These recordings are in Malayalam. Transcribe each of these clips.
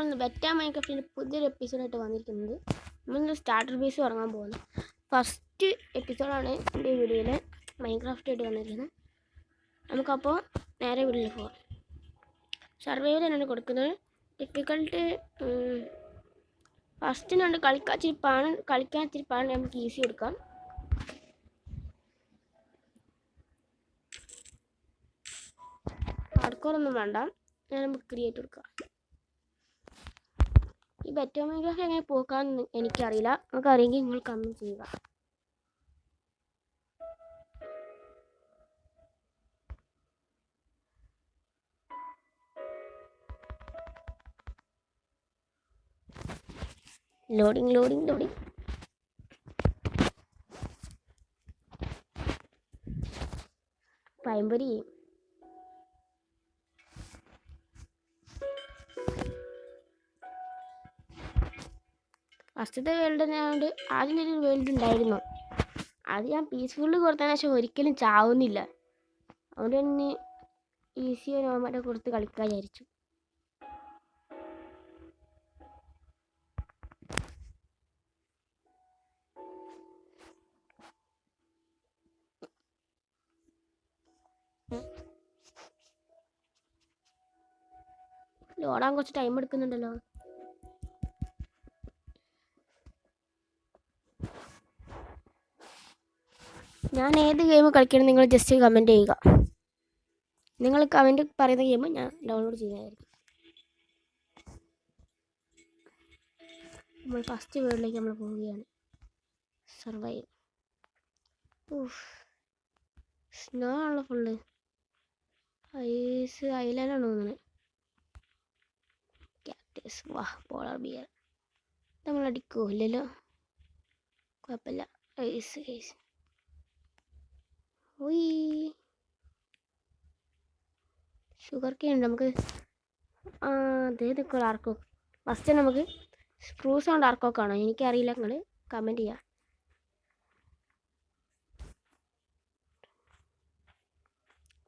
നമ്മളൊന്ന് ബെറ്റ മൈൻക്രാഫ്റ്റിൻ്റെ പുതിയൊരു എപ്പിസോഡായിട്ട് വന്നിരിക്കുന്നത്. നമ്മളിന്ന് സ്റ്റാർട്ടർ ബേസ് തുടങ്ങാൻ പോകുന്നു. ഫസ്റ്റ് എപ്പിസോഡാണ് എൻ്റെ വീഡിയോയിൽ മൈൻക്രാഫ്റ്റായിട്ട് വന്നിരിക്കുന്നത്. നമുക്കപ്പോൾ നേരെ വീട്ടിലേക്ക് പോകാം. സർവൈവൽ തന്നെയാണ് കൊടുക്കുന്നത്. ഡിഫിക്കൽട്ട് ഫസ്റ്റിനുണ്ട് കളിക്കാൻ ഇച്ചിരി പാണ് നമുക്ക് ഈസി കൊടുക്കാം. ഹാർഡ്കോറൊന്നും വേണ്ട, നമുക്ക് ക്രിയേറ്റ് കൊടുക്കാം. ഈ ബെറ്റ മൈൻക്രാഫ്റ്റ് എങ്ങനെ പോക്കാന്ന് എനിക്കറിയില്ല, നമുക്ക് അറിയെങ്കിൽ നിങ്ങൾ കമൻറ്റ് ചെയ്യുക. ലോഡിങ് പയമ്പൊരി ഫസ്റ്റത്തെ വേൾഡ് ആയതുകൊണ്ട് ആദ്യം ഒരു വേൾഡ് ഉണ്ടായിരുന്നു. അത് ഞാൻ പീസ്ഫുള്ള് കൊടുത്തതിന് ശേഷം ഒരിക്കലും ചാവുന്നില്ല. അതുകൊണ്ട് തന്നെ ഈസിയോ നോമാറ്റോ കൊടുത്ത് കളിക്കാൻ വിചാരിച്ചു. ലോടാൻ കുറച്ച് ടൈം എടുക്കുന്നുണ്ടല്ലോ. ഞാൻ ഏത് ഗെയിം കളിക്കണം നിങ്ങൾ ജസ്റ്റ് കമൻറ്റ് ചെയ്യുക. നിങ്ങൾ കമൻറ്റ് പറയുന്ന ഗെയിം ഞാൻ ഡൗൺലോഡ് ചെയ്യുന്നതായിരിക്കും. നമ്മൾ ഫസ്റ്റ് വേൾഡിലേക്ക് നമ്മൾ പോവുകയാണ്. സർവൈവ്. സ്നോ ആണല്ലോ ഫുള്ള്. ഐസ് ഐലാൻഡാണ് തോന്നുന്നത്. ക്യാക്ടസ്. വാ, പോളാർ ബിയർ. നമ്മളടിക്കുമോ? ഇല്ലല്ലോ, കുഴപ്പമില്ല. ഐസ് ഷുഗർ കെയിൻ ഉണ്ട്. നമുക്ക് അതേ നിൽക്കുള്ള ആർക്കോ. ഫസ്റ്റ് നമുക്ക് സ്പ്രൂസ് കൊണ്ട് ആർക്കോക്ക് ആണോ എനിക്കറിയില്ല, നിങ്ങൾ കമൻറ്റ് ചെയ്യുക.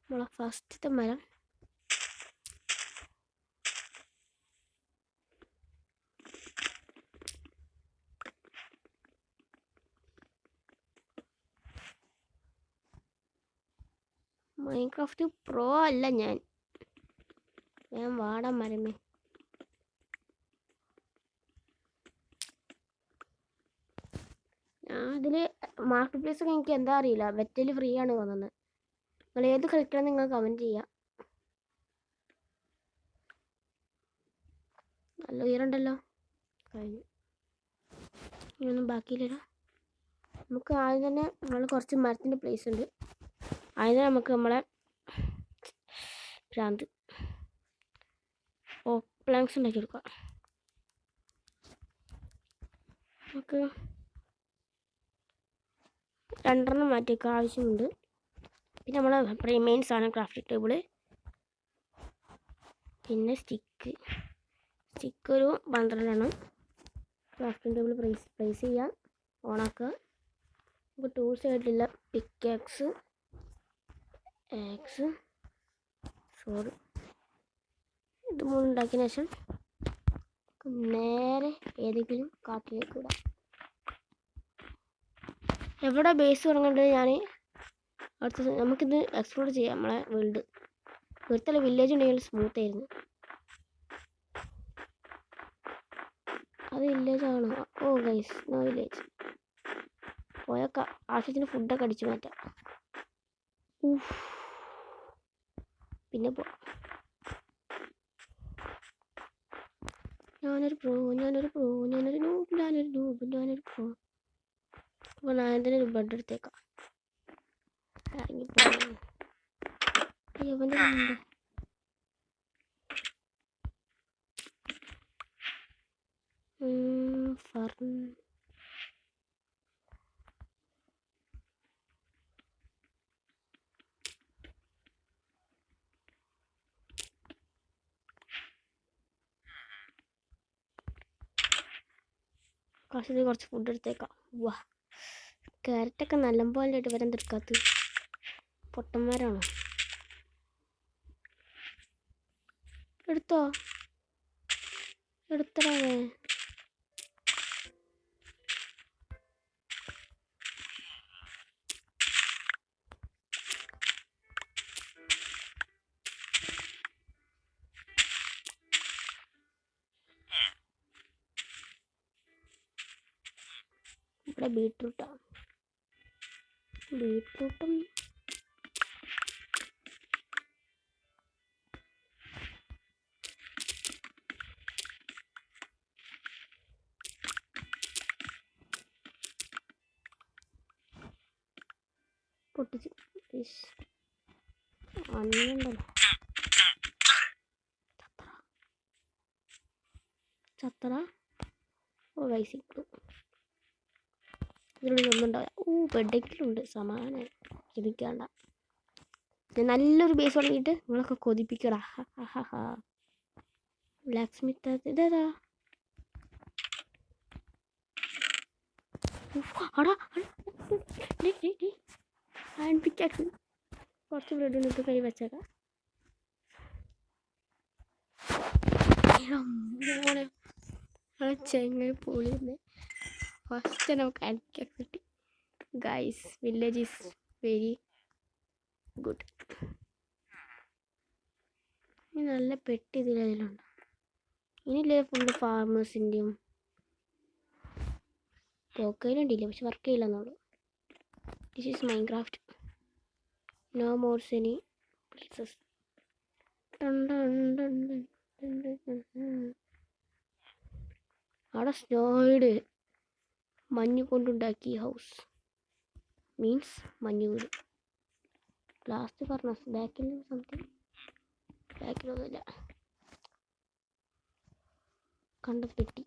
നമ്മളെ ഫസ്റ്റത്തെ മരം മൈൻക്രാഫ്റ്റ് പ്രോ അല്ല ഞാൻ വാടാൻ മരമേ. ഞാൻ അതിൽ മാർക്കറ്റ് പ്ലേസ് ഒക്കെ എനിക്ക് എന്താ അറിയില്ല, വെറ്റൽ ഫ്രീ ആണ് വന്നത്. നിങ്ങൾ ഏത് കളിക്കണം നിങ്ങൾ കമൻറ്റ് ചെയ്യാം. നല്ല ഉയരണ്ടല്ലോ. കഴിഞ്ഞു, ഇനിയൊന്നും ബാക്കിയില്ലല്ലോ. നമുക്ക് ആദ്യം തന്നെ നമ്മൾ കുറച്ച് മരത്തിൻ്റെ പ്ലേസ് ഉണ്ട്. ആദ്യം നമുക്ക് നമ്മളെ ഭ്രാന്ത് പ്ലാങ്ക്സ് ഉണ്ടാക്കി എടുക്കാം. നമുക്ക് 2 മാറ്റിയൊക്കെ ആവശ്യമുണ്ട്. പിന്നെ നമ്മളെ മെയിൻ സാധനം ക്രാഫ്റ്റിംഗ് ടേബിള്, പിന്നെ സ്റ്റിക്ക് ഒരു 12 ക്രാഫ്റ്റിംഗ് ടേബിൾ പ്ലേസ് ചെയ്യാം. ഓണാക്കുക. നമുക്ക് ടൂൾസ് ആയിട്ടുള്ള പിക്കാക്സ്, ആക്സ്, സോറി, ഇത് 3 ഉണ്ടാക്കിയതിന് ശേഷം നേരെ ഏതെങ്കിലും കാട്ടിലേക്ക് ഇടാം. എവിടെ ബേസ് തുടങ്ങേണ്ടത് ഞാൻ അടുത്ത നമുക്കിത് എക്സ്പ്ലോർ ചെയ്യാം. നമ്മളെ വേൾഡ് ഇവിടുത്തെ വില്ലേജ് ഉണ്ടെങ്കിൽ സ്മൂത്ത് ആയിരുന്നു. അത് വില്ലേജ് ആണോ? ഓ ഗൈസ്, നോ വില്ലേജ്. പോയൊക്കെ ആവശ്യത്തിന് ഫുഡൊക്കെ അടിച്ചു മാറ്റാം. പിന്നെ പോവാം. ഞാനൊരു പ്രോ. അപ്പോൾ ഞാൻ തന്നെ ഒരു ബെഡ് എടുത്തേക്കാം. ഇറങ്ങിപ്പോവൻ്റെ ഫർൺ. കുറച്ച് ഫുഡ് എടുത്തേക്കാം. വാ, ക്യാരറ്റൊക്കെ നല്ലപോലെ ആയിട്ട് വരാൻ തീർക്കാത്ത പൊട്ടന്മാരാണോ? എടുത്തോ. എടുത്തടേ. ഇവിടെ ബീട്രൂട്ടാണ്. ബീട്രൂട്ടും പൊട്ടിച്ച് അന്നുണ്ടല്ലോ. ചത്തറ ഓ വൈസിട്ടു. ഇതിനുള്ളിൽ ഒന്നും ഉണ്ടാവില്ല. ബെഡെങ്കിലുണ്ട്. സമാധാനം ചിരിക്കാണ്ട. ഞാൻ നല്ലൊരു ബേസ് തുടങ്ങിയിട്ട് നിങ്ങളൊക്കെ കൊതിപ്പിക്കടാ. ബ്ലാക്ക് സ്മിത്ത് ഇതേതാ? Hand pickaxe. കുറച്ച് ബ്രെഡ് ഇട്ട് കൈ വെച്ചേക്കാം. ചെങ്ങ പൊളിയുന്നേ. ഫസ്റ്റ് നമുക്ക് ഹാൻഡ് പിക്കാക്സ് കിട്ടി. Guys village is very good. ഇനി നല്ല പെട്ടി ഇതിലുണ്ട്. ഇനിയില്ലേ ഫുള്ള് ഫാർമേഴ്സിൻ്റെയും പോക്കയിലുണ്ടില്ല, പക്ഷെ വർക്ക് ചെയ്യില്ലെന്നുള്ളൂ. This is Minecraft. No mores any places. അവിടെ സ്നോയിഡ് മഞ്ഞ് കൊണ്ടുണ്ടാക്കി ഹൗസ് മീൻസ് മഞ്ഞ് വീട്. ലാസ്റ്റ് പറഞ്ഞ ബാക്കിൽ സംതിങ്. ബാക്കിലൊന്നുമില്ല. കണ്ട പെട്ടി.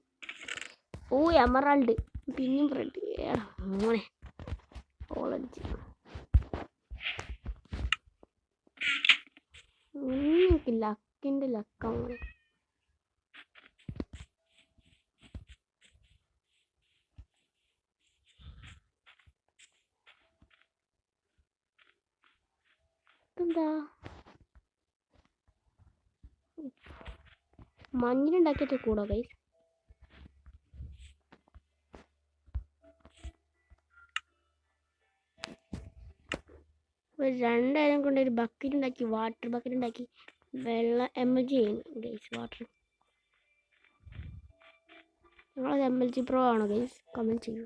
ഓ എമറാൾഡ്. പിന്നെയും ബ്രെഡ്. മോനെ ഓളടിച്ച്. എനിക്ക് ലക്കിൻ്റെ ലക്കാണ്. എന്താ മഞ്ഞിലുണ്ടാക്കിയിട്ട് കൂടോ ഗൈസ്? രണ്ടായിരം കൊണ്ട് ഒരു ബക്കറ്റ് ഉണ്ടാക്കി, വാട്ടർ ബക്കറ്റ് ഉണ്ടാക്കി വെള്ളം MLG ചെയ്യുന്നു ഗൈസ്. വാട്ടർ നിങ്ങളത് MLG പ്രോ ആണോ ഗൈസ്? കമൻറ്റ് ചെയ്യൂ.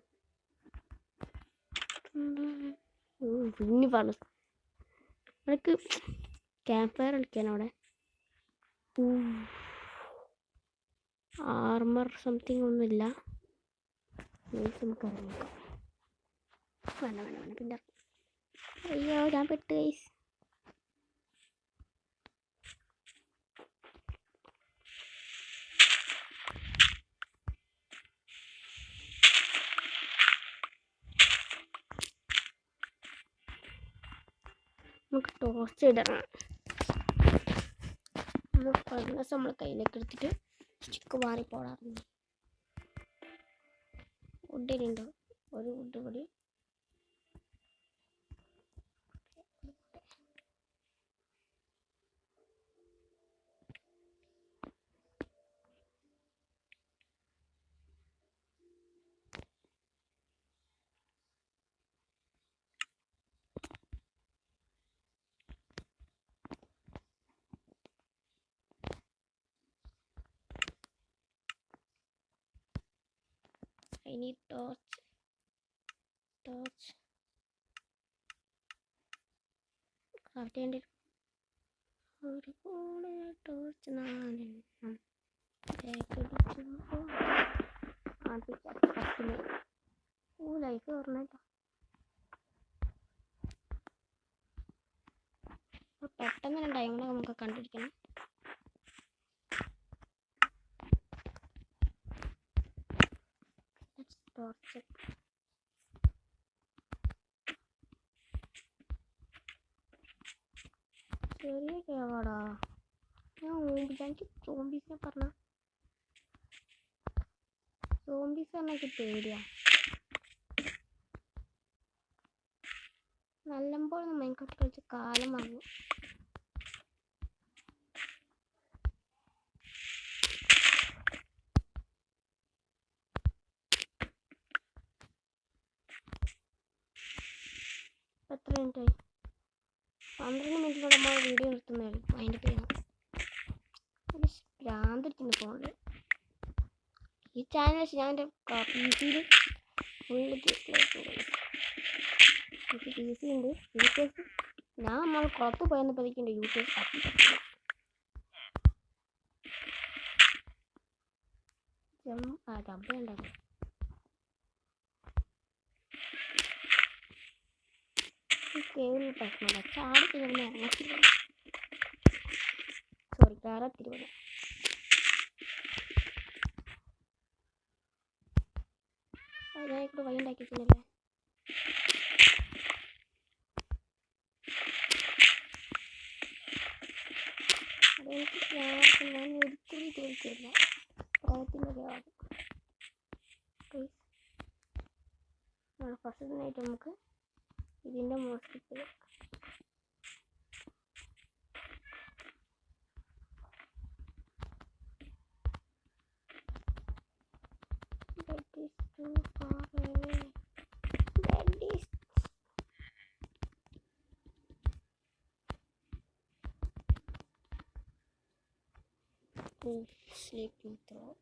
പിന്നെ പറഞ്ഞു എനിക്ക് ക്യാമ്പ് ഫയർ കളിക്കാൻ അവിടെ ആർമർ സംതിങ് ഒന്നുമില്ല. നമുക്ക് ഇറങ്ങിക്കാം. വേണ്ട പിന്നെ അയ്യോ ഞാൻ പെട്ട് ഗൈസ്. നമുക്ക് ടോർച്ച് ഇടണം. ഫർണസ് നമ്മൾ കയ്യിലേക്ക് എടുത്തിട്ട് സ്റ്റിക്ക് മാറിപ്പോടാറുണ്ട്. വുഡിനുണ്ടോ? ഒരു വുഡ് കൂടി. I need torch. ക്രാഫ്റ്റ് ചെയ്യേണ്ടി ഒരു കൂടെ ടോർച്ച് 4 ലൈഫ് പറഞ്ഞേട്ടോ. പെട്ടെന്ന് ഡയമണ്ട് നമുക്ക് കണ്ടിരിക്കണം. ടോർച്ച് ചെറിയ കേവാടാ. ഞാൻ എനിക്ക് സോംബീസിനെ പറഞ്ഞ എനിക്ക് പേടിയാ. നല്ലപോലെ മൈൻക്രാഫ്റ്റ് കളിച്ച് കാലം വന്നു. മിനിറ്റായി. 12 മിനിറ്റിലൂടെ നമ്മൾ വീഡിയോ നിർത്തുന്നതായിരിക്കും. അതിൻ്റെ പേരാണ് ഭ്രാന്തിരിക്കുന്ന ഫോണിൽ. ഈ ചാനൽ വെച്ച് ഞാൻ എൻ്റെ PC-യിൽ ഫുള്ള് പി സി ഉണ്ട്. യൂട്യൂബ് ഞാൻ നമ്മൾ പുറത്ത് പോയെന്നപ്പോഴേക്കുണ്ട് യൂട്യൂബ് ജമ്പ് ഉണ്ടാകും. കേവല പ്രശ്നമല്ല, ചാടി തീർന്ന് ഇറങ്ങത്തില്ല. സോറി, കയറത്തിരുവല്ല. അതിനായിക്കൂടെ വഴി ഉണ്ടാക്കിയിട്ടുണ്ടല്ലേ. അതെനിക്ക് ഞാൻ ഒരിക്കലും ചോദിക്കില്ല. പ്രയത്തിൻ്റെ കേവാണ് ഫസ്റ്റ് ദിനായിട്ട് നമുക്ക് ഇതിൻ്റെ മോസ്റ്റിപ്പ് sleeping through.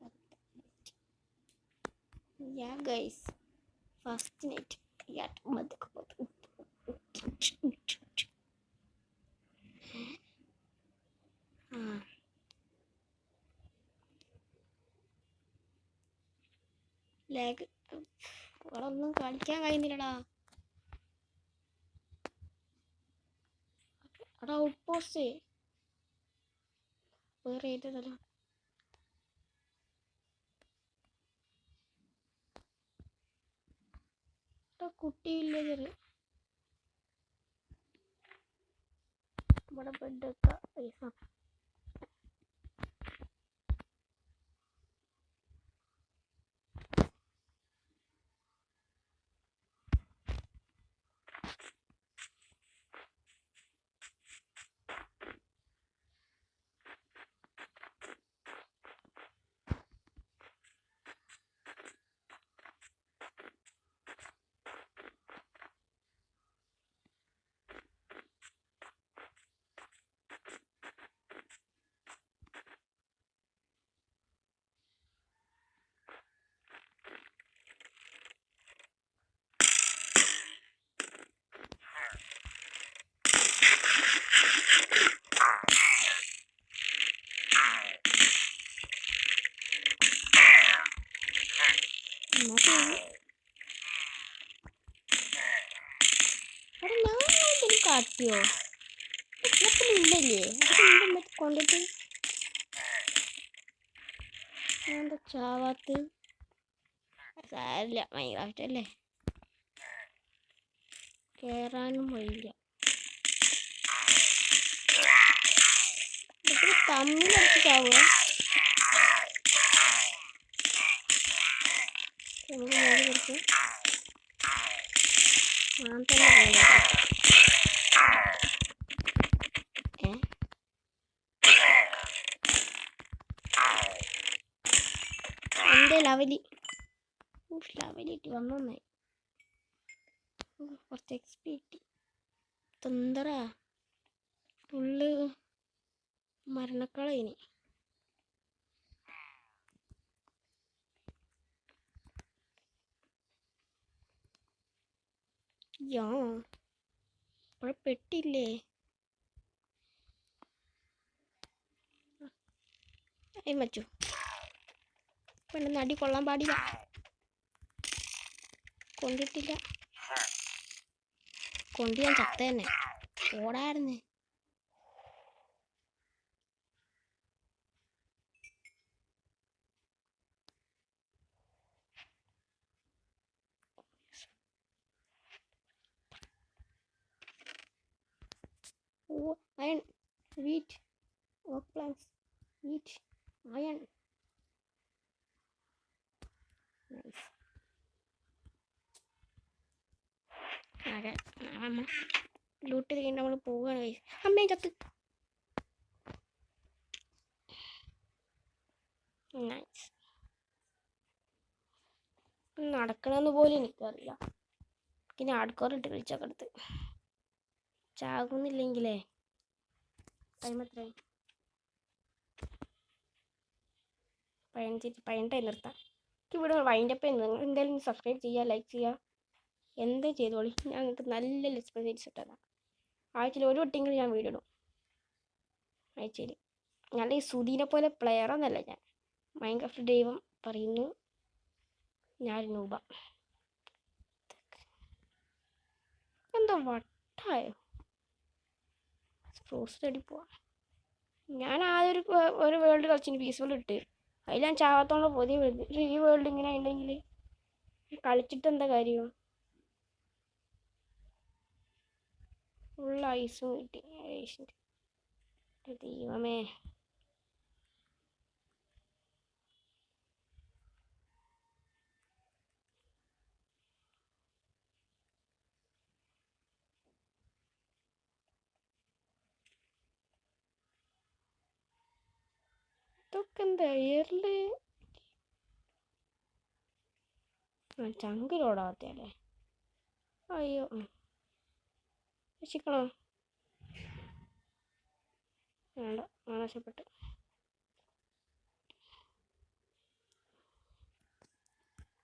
Yeah guys, first night yet lag അവിടെ ഒന്നും കളിക്കാൻ കഴിയുന്നില്ലടാ. അവിടെ ഔട്ട് പോസ്റ്റ് വേറെ ഏതല്ല. കുട്ടിയില്ലേ ഇവിടെ ബെഡൊക്കെ പൈസ. കാട്ടിയോ ഇല്ലല്ലേ? അതൊക്കെ കൊണ്ടിട്ട് എന്താ ചാവാത്ത്? സാരില്ല, മൈൻക്രാഫ്റ്റ് അല്ലേ, കേറാനും വഴിയില്ല. തമ്മിലടിച്ച് ചാവുക. നമുക്ക് മോടി കൊടുത്ത് ഞാൻ തന്നെ എൻ്റെ ലെവലിട്ട് വന്നായി. കുറച്ച് XP കിട്ടി. തൊന്തറ ഫുള്ള് മരണക്കളയിനി. യാ ഇവിടെ പെട്ടില്ലേ? മച്ചു പെണ്ണ് നടി കൊള്ളാൻ പാടില്ല. കൊണ്ടിട്ടില്ല, കൊണ്ട് ഞാൻ ചത്ത തന്നെ ഓടായിരുന്നു. Oh, iron, wheat, work planks, wheat, iron. Nice. അതെ, അമ്മ ലൂട്ട് ചെയ്ത് നമ്മൾ പോവുകയാണ്. അമ്മയും ചത്ത്. നൈസ്. നടക്കണമെന്ന് പോലും എനിക്കറിയില്ല. പിന്നെ ആഡ്കോർ ഇട്ട് കളിച്ചൊക്കെ എടുത്ത് ചാകുന്നില്ലെങ്കിലേ ടൈം എത്രയായി? 15 നിർത്താം. എനിക്ക് ഇവിടെ വൈൻഡപ്പ് ചെയ്യുന്നത്. നിങ്ങൾ എന്തായാലും സബ്സ്ക്രൈബ് ചെയ്യുക, ലൈക്ക് ചെയ്യുക, എന്താ ചെയ്തോളി. ഞാൻ നിങ്ങൾക്ക് നല്ല ലെസ്പെൻസ് ഇട്ടതാണ്. ആഴ്ചയിൽ ഒരു വട്ടെങ്കിലും ഞാൻ വീഡിയോ ഇടും. ആഴ്ചയിൽ ഞാൻ ഈ സുധീനെ പോലെ പ്ലെയറൊന്നല്ല ഞാൻ. മൈൻക്രാഫ്റ്റ് ദൈവം പറയുന്നു, ഞാൻ നൂബ. എന്തോ വട്ടായോ? ഫ്രോസ്റ്റ് അടി പോവാ. ഞാൻ ആദ്യം ഒരു വേൾഡ് കളിച്ചിന് പീസ്ഫുൾ ഇട്ട്, അതിൽ ഞാൻ ചാകത്തോളം പുതിയ വേൾഡ്. ഈ വേൾഡ് ഇങ്ങനെ ഉണ്ടെങ്കിൽ കളിച്ചിട്ട് എന്താ കാര്യം? ഫുൾ ഐസും കിട്ടി. ദൈവമേ, ഇതൊക്കെ എന്താ എയറില് ചങ്കിലോടാത്തല്ലേ? അയ്യോ, രക്ഷിക്കണോ? വേണ്ട, നാശപ്പെട്ടു.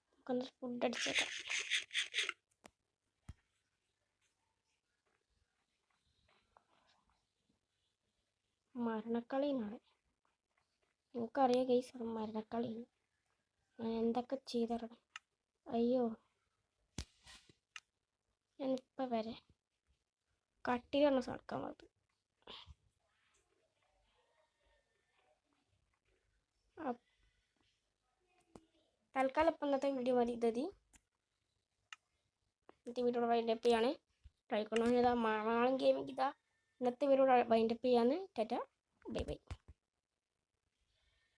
നമുക്കൊന്ന് ഫുഡ് അടിച്ചേക്കാം. മരണക്കളിന്നാണ്. നമുക്കറിയാം ഗൈസ്, അത് മരണക്കളിയാണ്. ഞാൻ എന്തൊക്കെ ചെയ്തറണം. അയ്യോ, ഞാനിപ്പോൾ വരെ കട്ടിലാണ് നടക്കാൻ പോകുന്നത്. തൽക്കാലം ഇപ്പം ഇന്നത്തെ വീഡിയോ മതി. ഇന്നത്തെ വീഡിയോ വൈൻഡപ്പ് ചെയ്യാണ്. ട്രൈ കൊണ്ടു നാളെ ഗെയിമിംഗ് ഇന്നത്തെ വീഡിയോ വൈൻഡപ്പ് ചെയ്യാന്ന്. Tata, bye bye.